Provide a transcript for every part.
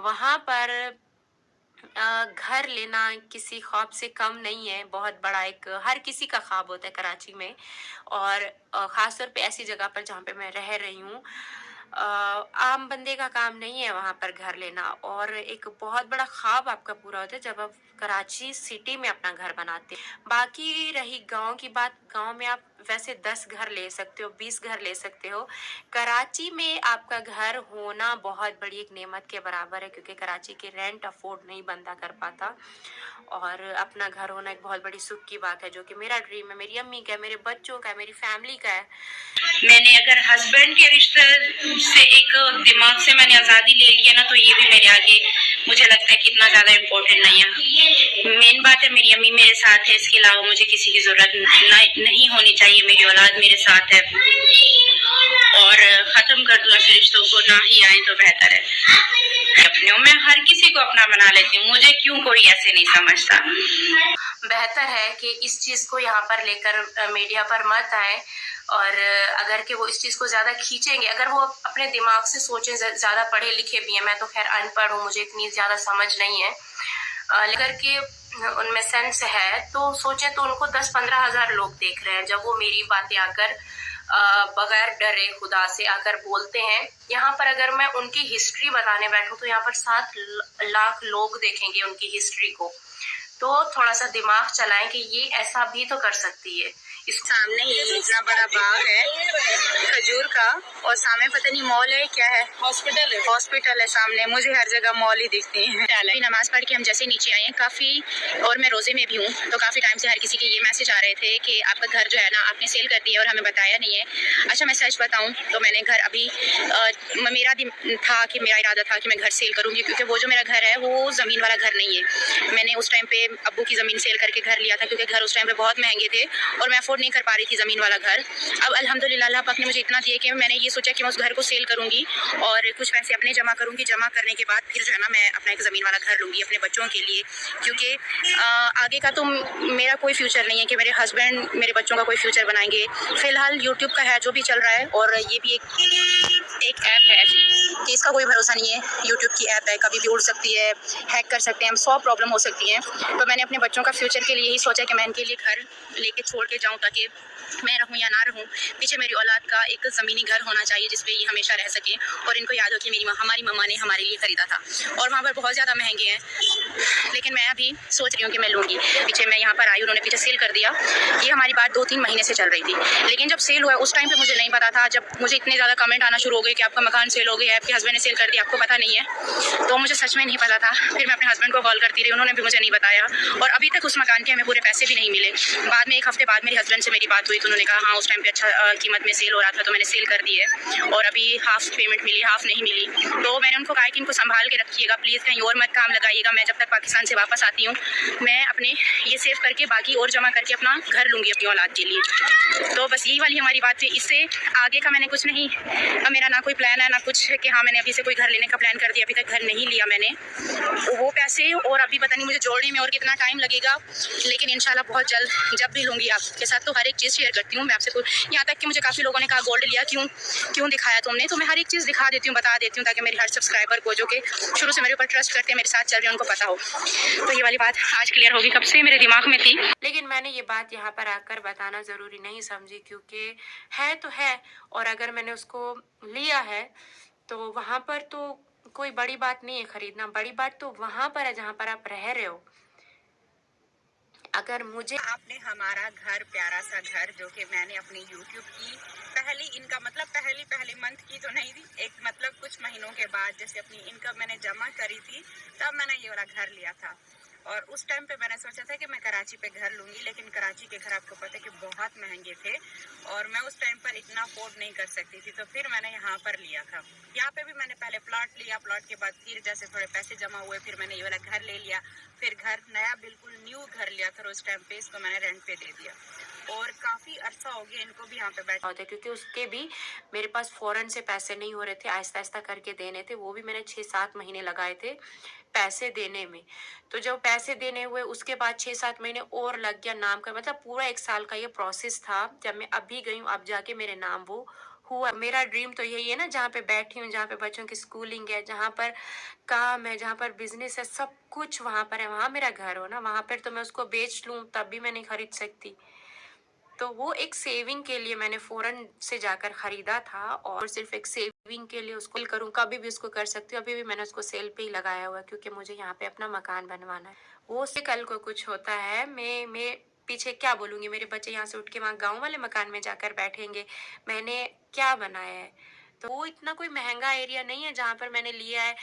वहाँ पर घर लेना किसी ख्वाब से कम नहीं है, बहुत बड़ा एक हर किसी का ख्वाब होता है कराची में। और ख़ास तौर पे ऐसी जगह पर जहाँ पे मैं रह रही हूँ, आम बंदे का काम नहीं है वहाँ पर घर लेना, और एक बहुत बड़ा ख्वाब आपका पूरा होता है जब आप कराची सिटी में अपना घर बनाते हैं। बाकी रही गाँव की बात, गाँव में आप वैसे 10 घर ले सकते हो, 20 घर ले सकते हो। कराची में आपका घर होना बहुत बड़ी एक नेमत के बराबर है, क्योंकि कराची के रेंट अफोर्ड नहीं बंदा कर पाता, और अपना घर होना एक बहुत बड़ी सुख की बात है, जो कि मेरा ड्रीम है, मेरी अम्मी का है, मेरे बच्चों का है, मेरी फैमिली का है। मैंने अगर हस्बैंड के रिश्ते से एक दिमाग से मैंने आज़ादी ले लिया ना, तो ये भी मेरे आगे मुझे लगता है कि इतना ज़्यादा इम्पोर्टेंट नहीं है। मेन बात है मेरी अम्मी मेरे साथ है, इसके अलावा मुझे किसी की ज़रूरत नहीं होनी चाहिए। मेरी औलाद मेरे साथ है, और ख़त्म कर दूँ ऐसे रिश्तों को, ना ही आए तो बेहतर है। अपने मैं हर किसी को अपना बना लेती हूँ, मुझे क्यों कोई ऐसे नहीं समझता। बेहतर है कि इस चीज़ को यहाँ पर लेकर मीडिया पर मत आए, और अगर कि वो इस चीज़ को ज़्यादा खींचेंगे, अगर वो अपने दिमाग से सोचें, ज़्यादा पढ़े लिखे भी हैं, मैं तो खैर अनपढ़ हूँ, मुझे इतनी ज़्यादा समझ नहीं है, लेकर के उनमें सेंस है, तो सोचें तो उनको 10-15 हज़ार लोग देख रहे हैं, जब वो मेरी बातें आकर बगैर डरे खुदा से आकर बोलते हैं। यहाँ पर अगर मैं उनकी हिस्ट्री बताने बैठूं तो यहाँ पर 7 लाख लोग देखेंगे उनकी हिस्ट्री को। तो थोड़ा सा दिमाग चलाएं कि ये ऐसा भी तो कर सकती है। इस सामने ही इतना बड़ा बाग है खजूर का, और सामने पता नहीं मॉल है क्या है, हॉस्पिटल है सामने। मुझे हर जगह मॉल ही दिखती है। नमाज पढ़ के हम जैसे नीचे आए हैं काफी, और मैं रोजे में भी हूँ, तो काफी टाइम से हर किसी के ये मैसेज आ रहे थे कि आपका घर जो है ना आपने सेल कर दिया और हमें बताया नहीं है। अच्छा, मैं सच बताऊं तो मैंने घर अभी मेरा इरादा था कि मैं घर सेल करूंगी, क्योंकि वो जो मेरा घर है वो जमीन वाला घर नहीं है। मैंने उस टाइम पे अब्बू की जमीन सेल करके घर लिया था, क्योंकि घर उस टाइम पे बहुत महंगे थे और मैं अफोर्ड नहीं कर पा रही थी ज़मीन वाला घर। अब अल्हम्दुलिल्लाह अल्लाह पाक ने मुझे इतना दिया कि मैंने ये सोचा कि मैं उस घर को सेल करूँगी और कुछ पैसे अपने जमा करूँगी। जमा करने के बाद फिर जो है ना मैं अपना एक ज़मीन वाला घर लूँगी अपने बच्चों के लिए, क्योंकि आगे का तो मेरा कोई फ्यूचर नहीं है कि मेरे हस्बैंड मेरे बच्चों का कोई फ्यूचर बनाएंगे। फ़िलहाल यूट्यूब का है जो भी चल रहा है, और ये भी एक ऐप है ऐसी कि इसका कोई भरोसा नहीं है। यूट्यूब की ऐप है, कभी भी उड़ सकती है, हैक कर सकते हैं हम, 100 प्रॉब्लम हो सकती हैं। तो मैंने अपने बच्चों का फ्यूचर के लिए यही सोचा कि मैं इनके लिए घर लेके छोड़ के जाऊं, ताकि मैं रहूं या ना रहूं, पीछे मेरी औलाद का एक ज़मीनी घर होना चाहिए जिसपे ये हमेशा रह सके, और इनको याद हो कि हमारी मम्मा ने हमारे लिए ख़रीदा था, और वहाँ पर बहुत ज़्यादा महंगे हैं। लेकिन मैं अभी सोच रही हूँ कि मैं लूँगी। पीछे मैं यहाँ पर आई, उन्होंने पीछे सेल कर दिया। ये हमारी बात 2-3 महीने से चल रही थी, लेकिन जब सेल हुआ उस टाइम पे मुझे नहीं पता था। जब मुझे इतने ज़्यादा कमेंट आना शुरू हो गए कि आपका मकान सेल हो गया है, आपके हस्बैंड ने सेल कर दिया, आपको पता नहीं है, तो मुझे सच में नहीं पता था। फिर मैं अपने हस्बैंड को कॉल करती रही, उन्होंने भी मुझे नहीं बताया, और अभी तक उस मकान के हमें पूरे पैसे भी नहीं मिले। बाद में 1 हफ्ते बाद मेरे हस्बैंड से मेरी बात हुई, तो उन्होंने कहा हाँ उस टाइम पे अच्छा कीमत में सेल हो रहा था तो मैंने सेल कर दी है, और अभी हाफ पेमेंट मिली, हाफ नहीं मिली। तो मैंने उनको कहा कि इनको संभाल के रखिएगा प्लीज़, कहीं और मत काम लगाइएगा। मैं जब तक पाकिस्तान से वापस आती हूँ मैं अपने ये सेव करके बाकी और जमा करके अपना घर लूँगी अपनी औलाद के लिए। तो बस यही वाली हमारी बात थी। इससे आगे का मैंने कुछ नहीं, मेरा ना कोई प्लान है ना कुछ कि हाँ मैंने अभी से कोई घर लेने का प्लान कर दिया। अभी तक घर नहीं लिया मैंने, वो पैसे और अभी पता नहीं मुझे जोड़ने में और कितना टाइम लगेगा, लेकिन इंशाल्लाह बहुत जल्द जब भी लूँगी आपके साथ तो हर एक चीज़ शेयर करती हूँ मैं आपसे। यहाँ तक कि मुझे काफ़ी लोगों ने कहा गोल्ड लिया क्यों दिखाया तुमने, तो मैं हर एक चीज़ दिखा देती हूँ, बता देती हूँ, ताकि मेरे हर सब्सक्राइबर को जो कि शुरू से मेरे ऊपर ट्रस्ट करते हैं, मेरे साथ चल रहे हैं, उनको पता हो। तो ये वाली बात आज क्लियर होगी, कब से मेरे दिमाग में थी, लेकिन मैंने ये बात यहाँ पर आकर बताना ज़रूरी नहीं समझी, क्योंकि है तो है, और अगर मैंने उसको लिया है तो वहाँ पर तो कोई बड़ी बात नहीं है खरीदना। बड़ी बात तो वहाँ पर है जहाँ पर आप रह रहे हो। अगर मुझे आपने हमारा घर, प्यारा सा घर जो कि मैंने अपनी YouTube की पहली इनकम, मतलब पहली मंथ की तो नहीं थी, एक मतलब कुछ महीनों के बाद जैसे अपनी इनकम मैंने जमा करी थी, तब मैंने ये वाला घर लिया था। और उस टाइम पे मैंने सोचा था कि मैं कराची पे घर लूँगी, लेकिन कराची के घर आपको पता है कि बहुत महंगे थे और मैं उस टाइम पर इतना अफोर्ड नहीं कर सकती थी, तो फिर मैंने यहाँ पर लिया था। यहाँ पे भी मैंने पहले प्लॉट लिया, प्लॉट के बाद फिर जैसे थोड़े पैसे जमा हुए फिर मैंने ये वाला घर ले लिया, फिर घर नया बिल्कुल न्यू घर लिया था, और उस टाइम पे इसको मैंने रेंट पे दे दिया, और काफ़ी अर्सा हो गया इनको भी यहाँ पे बैठा होता है, क्योंकि उसके भी मेरे पास फ़ौरन से पैसे नहीं हो रहे थे, आहिस्ता आहिस्ता करके देने थे। वो भी मैंने 6-7 महीने लगाए थे पैसे देने में। तो जब पैसे देने हुए उसके बाद 6-7 महीने और लग गया नाम का, मतलब पूरा 1 साल का ये प्रोसेस था। जब मैं अभी गई हूँ अब जाके मेरे नाम वो हुआ। मेरा ड्रीम तो यही है ना, जहाँ पे बैठी हूँ, जहाँ पे बच्चों की स्कूलिंग है, जहाँ पर काम है, जहाँ पर बिजनेस है, सब कुछ वहां पर है, वहां मेरा घर हो ना, वहां पर तो मैं उसको बेच लूं तब भी मैं नहीं खरीद सकती। तो वो एक सेविंग के लिए मैंने फॉरेन से जाकर खरीदा था, और सिर्फ एक सेविंग के लिए उसको करूँ, कभी भी उसको कर सकती हूँ। अभी भी मैंने उसको सेल पे ही लगाया हुआ है, क्योंकि मुझे यहाँ पे अपना मकान बनवाना है। वो से कल को कुछ होता है, मैं पीछे क्या बोलूंगी, मेरे बच्चे यहाँ से उठ के वहाँ गाँव वाले मकान में जाकर बैठेंगे, मैंने क्या बनाया है। तो वो इतना कोई महंगा एरिया नहीं है जहाँ पर मैंने लिया है,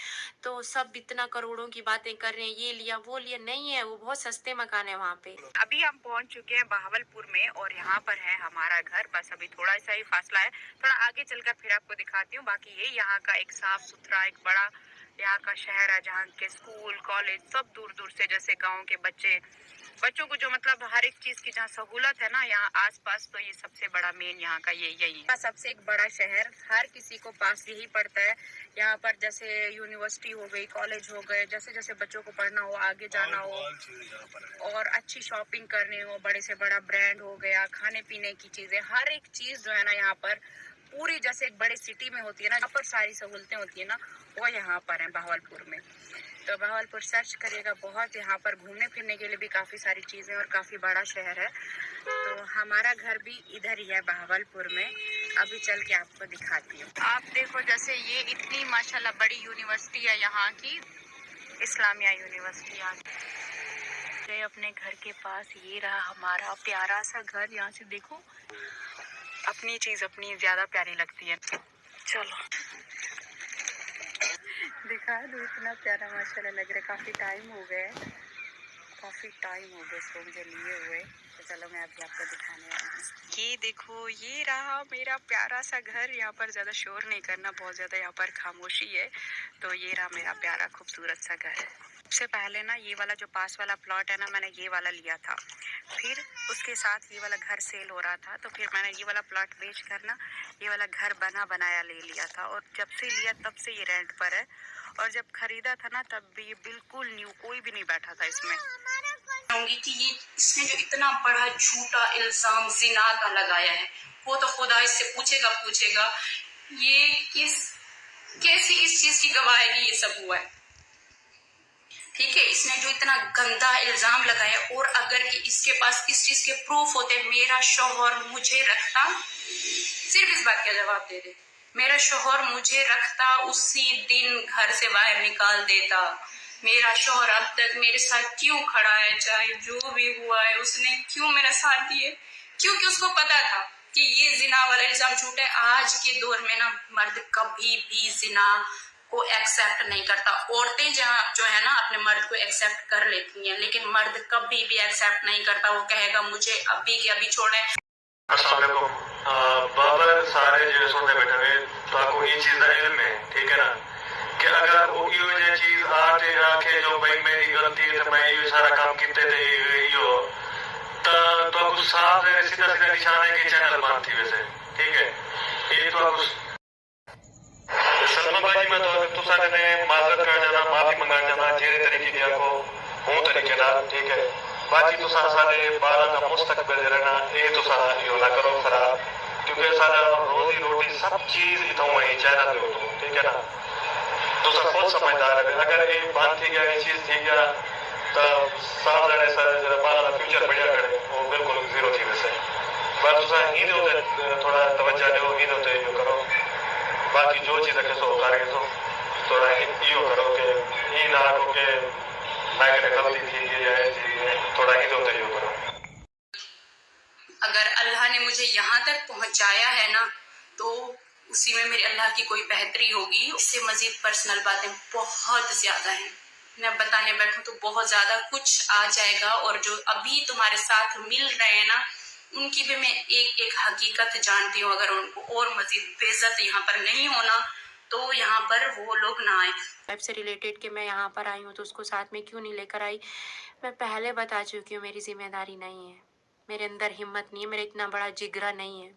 तो सब इतना करोड़ों की बातें कर रहे हैं, ये लिया वो लिया, नहीं है, वो बहुत सस्ते मकान है वहाँ पे। अभी हम पहुँच चुके हैं बहावलपुर में, और यहाँ पर है हमारा घर। बस अभी थोड़ा सा ही फासला है, थोड़ा आगे चलकर फिर आपको दिखाती हूँ। बाकी ये यहाँ का एक साफ सुथरा, एक बड़ा यहाँ का शहर है, जहाँ के स्कूल कॉलेज सब दूर दूर से, जैसे गाँव के बच्चों को जो मतलब हर एक चीज की जहाँ सहूलत है ना यहाँ आसपास, तो ये सबसे बड़ा मेन यहाँ का यही है। सबसे एक बड़ा शहर, हर किसी को पास यही पड़ता है। यहाँ पर जैसे यूनिवर्सिटी हो गई, कॉलेज हो गए, जैसे जैसे बच्चों को पढ़ना हो, आगे जाना हो, और अच्छी शॉपिंग करनी हो, बड़े से बड़ा ब्रांड हो गया, खाने पीने की चीजें, हर एक चीज जो है ना यहाँ पर पूरी जैसे एक बड़े सिटी में होती है ना, यहाँ पर सारी सहूलतें होती है ना, वो यहाँ पर है बहावलपुर में। तो बहावलपुर सर्च करिएगा, बहुत यहाँ पर घूमने फिरने के लिए भी काफ़ी सारी चीज़ें, और काफ़ी बड़ा शहर है। तो हमारा घर भी इधर ही है बहावलपुर में। अभी चल के आपको दिखाती हूँ। आप देखो, जैसे ये इतनी माशाल्लाह बड़ी यूनिवर्सिटी है यहाँ की, इस्लामिया यूनिवर्सिटी। आगे अपने घर के पास ये रहा हमारा प्यारा सा घर। यहाँ से देखो, अपनी चीज़ अपनी ज़्यादा प्यारी लगती है। चलो दिखा दो, इतना प्यारा माशाल्लाह लग रहा है। काफ़ी टाइम हो गया इसको मुझे लिए हुए। तो चलो मैं अभी आपको दिखाने वाली हूँ। ये देखो, ये रहा मेरा प्यारा सा घर। यहाँ पर ज़्यादा शोर नहीं करना, बहुत ज़्यादा यहाँ पर खामोशी है। तो ये रहा मेरा प्यारा खूबसूरत सा घर। सबसे पहले ना ये वाला जो पास वाला प्लॉट है ना, मैंने ये वाला लिया था। फिर उसके साथ ये वाला घर सेल हो रहा था, तो फिर मैंने ये वाला प्लॉट बेच कर ना ये वाला घर बना बनाया ले लिया था। और जब से लिया तब से ये रेंट पर है, और जब खरीदा था ना तब भी ये बिल्कुल न्यू, कोई भी नहीं बैठा था इसमें। कहूंगी कि ये इसने जो इतना बड़ा झूठा इल्जाम जिना का लगाया है, वो तो खुदा इससे पूछेगा ये कैसी इस चीज की गवाह है कि ये सब हुआ है। ठीक है, इसने जो इतना गंदा इल्जाम लगाया, और अगर कि इसके पास इस चीज के प्रूफ होते, मेरा शौहर मुझे रखता, सिर्फ इस बात का जवाब दे दे, मेरा शौहर मुझे रखता, उसी दिन घर से बाहर निकाल देता। मेरा शौहर अब तक मेरे साथ क्यों खड़ा है, चाहे जो भी हुआ है उसने क्यों मेरा साथ दिए, क्योंकि उसको पता था कि ये जिना वाला इल्जाम झूठ है। आज के दौर में ना मर्द कभी भी जिना को एक्सेप्ट नहीं करता। औरतें जहाँ जो है ना अपने मर्द को एक्सेप्ट कर लेती हैं, लेकिन मर्द कभी भी एक्सेप्ट नहीं करता। वो कहेगा मुझे अभी के अभी छोड़े। अस्सलाम वालेकुम। बाबर सारे जो सुनते बैठे हुए, तो आपको ये चीज का इल्म है, ठीक है ना, कि अगर वो ये चीज आते रखे जो भाई मेरी गलती है, तो मैं ये सारा काम किते थे यो, तो कुछ साफ है, सीधा सीधा निशान है कि चैनल बंद थी वैसे, ठीक है। ये तो आप सलमान भाई मैं तो सारे माजरत कर जाना, माफी मंगा जाना, जेरे तरीके की आपको हूं तरीके ना, ठीक है। बाकी तो सारे बारह का मुस्तकबिल रहना, ये तो सारा यो ना करो खराब, क्योंकि सारा रोजी रोटी सब चीज इतना वही चैनल हो, ठीक है ना। तो सब खुद समझदार है, अगर ये बात थी गया, ये चीज थी गया, तो साफ रहने सर बारह फ्यूचर बढ़िया करे, वो बिल्कुल जीरो थी वैसे। पर हिंद होते थोड़ा तवज्जो दो, हिंद होते यो करो। बाकी जो चीज़ के सो करे तो थोड़ा यो करो कि ये ना हो कि मैं गलती थी ये थोड़ा ही तो यो करो। अगर अल्लाह ने मुझे यहाँ तक पहुँचाया है ना, तो उसी में मेरे अल्लाह की कोई बेहतरी होगी। इससे मजीद पर्सनल बातें बहुत ज्यादा हैं, मैं बताने बैठूं तो बहुत ज्यादा कुछ आ जाएगा। और जो अभी तुम्हारे साथ मिल रहे हैं ना, उनकी भी मैं एक एक हकीकत जानती हूँ। अगर उनको और मजीद बेइज्जत यहाँ पर नहीं होना, तो यहाँ पर वो लोग ना आए। लाइफ से रिलेटेड कि मैं यहाँ पर आई हूँ तो उसको साथ में क्यों नहीं लेकर आई, मैं पहले बता चुकी हूँ, मेरी जिम्मेदारी नहीं है, मेरे अंदर हिम्मत नहीं है, मेरा इतना बड़ा जिगरा नहीं है।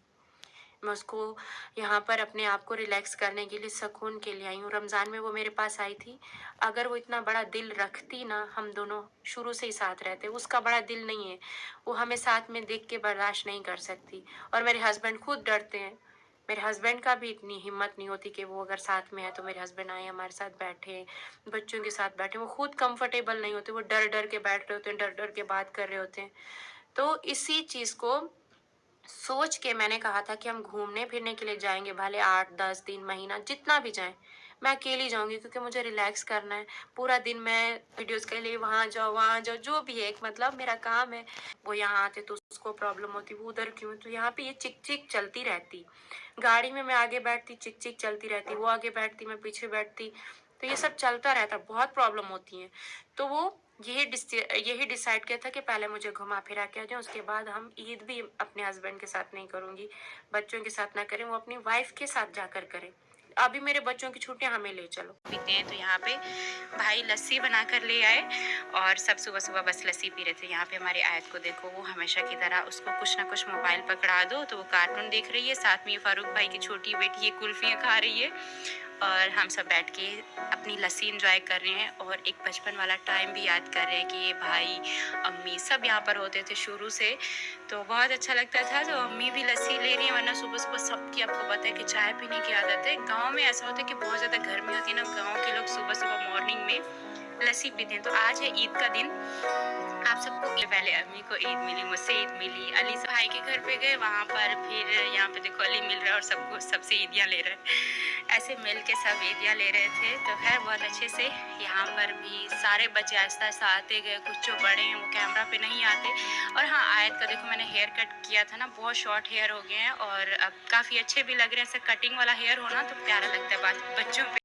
मैं उसको यहाँ पर अपने आप को रिलैक्स करने के लिए, सुकून के लिए आई हूँ। रमज़ान में वो मेरे पास आई थी। अगर वो इतना बड़ा दिल रखती ना, हम दोनों शुरू से ही साथ रहते। उसका बड़ा दिल नहीं है, वो हमें साथ में देख के बर्दाश्त नहीं कर सकती। और मेरे हस्बैंड खुद डरते हैं, मेरे हस्बैंड का भी इतनी हिम्मत नहीं होती कि वो अगर साथ में है तो मेरे हस्बैंड आए हमारे साथ बैठे, बच्चों के साथ बैठे। वो खुद कंफर्टेबल नहीं होते, वो डर डर के बैठ रहे होते हैं, डर डर के बात कर रहे होते हैं। तो इसी चीज़ को सोच के मैंने कहा था कि हम घूमने फिरने के लिए जाएंगे, भले 8 10 दिन महीना जितना भी जाएं। मैं अकेली जाऊंगी क्योंकि मुझे रिलैक्स करना है। पूरा दिन मैं वीडियोस के लिए वहां जाओ जो भी है, एक मतलब मेरा काम है। वो यहाँ आते तो उसको प्रॉब्लम होती, वो उधर क्यों, तो यहाँ पे ये चिक चिक चलती रहती। गाड़ी में मैं आगे बैठती, चिक चिक चलती रहती, वो आगे बैठती, मैं पीछे बैठती। तो ये सब चलता रहता, बहुत प्रॉब्लम होती है। तो वो यही डिसाइड किया था कि पहले मुझे घुमा फिरा के आ जाए, उसके बाद हम ईद भी अपने हस्बैंड के साथ नहीं करूंगी, बच्चों के साथ ना करें, वो अपनी वाइफ के साथ जाकर करें। अभी मेरे बच्चों की छुट्टियां, हमें ले चलो। पीते हैं तो यहाँ पे भाई लस्सी बना कर ले आए और सब सुबह सुबह बस लस्सी पी रहे थे। यहाँ पे हमारी आयत को देखो, वो हमेशा की तरह उसको कुछ ना कुछ मोबाइल पकड़ा दो तो वो कार्टून देख रही है, साथ में फारूक भाई की छोटी बेटी ये कुल्फियाँ खा रही है और हम सब बैठ के अपनी लस्सी एंजॉय कर रहे हैं और एक बचपन वाला टाइम भी याद कर रहे हैं कि ये भाई अम्मी सब यहाँ पर होते थे शुरू से। तो बहुत अच्छा लगता था। तो अम्मी भी लस्सी ले रही है, वरना सुबह सुबह सबकी, आपको पता है कि चाय पीने की आदत है। गाँव में ऐसा होता है कि बहुत ज़्यादा गर्मी होती है ना, गाँव के लोग सुबह सुबह मॉर्निंग में लस्सी पीते हैं। तो आज है ईद का दिन, आप सबको पहले अम्मी को ईद मिली, मुझसे ईद मिली, अली भाई के घर पे गए, वहाँ पर फिर यहाँ पे देखो अली मिल रहा है और सबको सबसे ईदियाँ ले रहे हैं। ऐसे मिल के सब ईदियाँ ले रहे थे। तो खैर बहुत अच्छे से यहाँ पर भी सारे बच्चे आहिस्ता आहिस्ता आते गए। कुछ जो बड़े हैं वो कैमरा पे नहीं आते। और हाँ, आयत का देखो मैंने हेयर कट किया था ना, बहुत शॉर्ट हेयर हो गए हैं और अब काफ़ी अच्छे भी लग रहे हैं। ऐसे कटिंग वाला हेयर होना तो प्यारा लगता है बच्चों पे।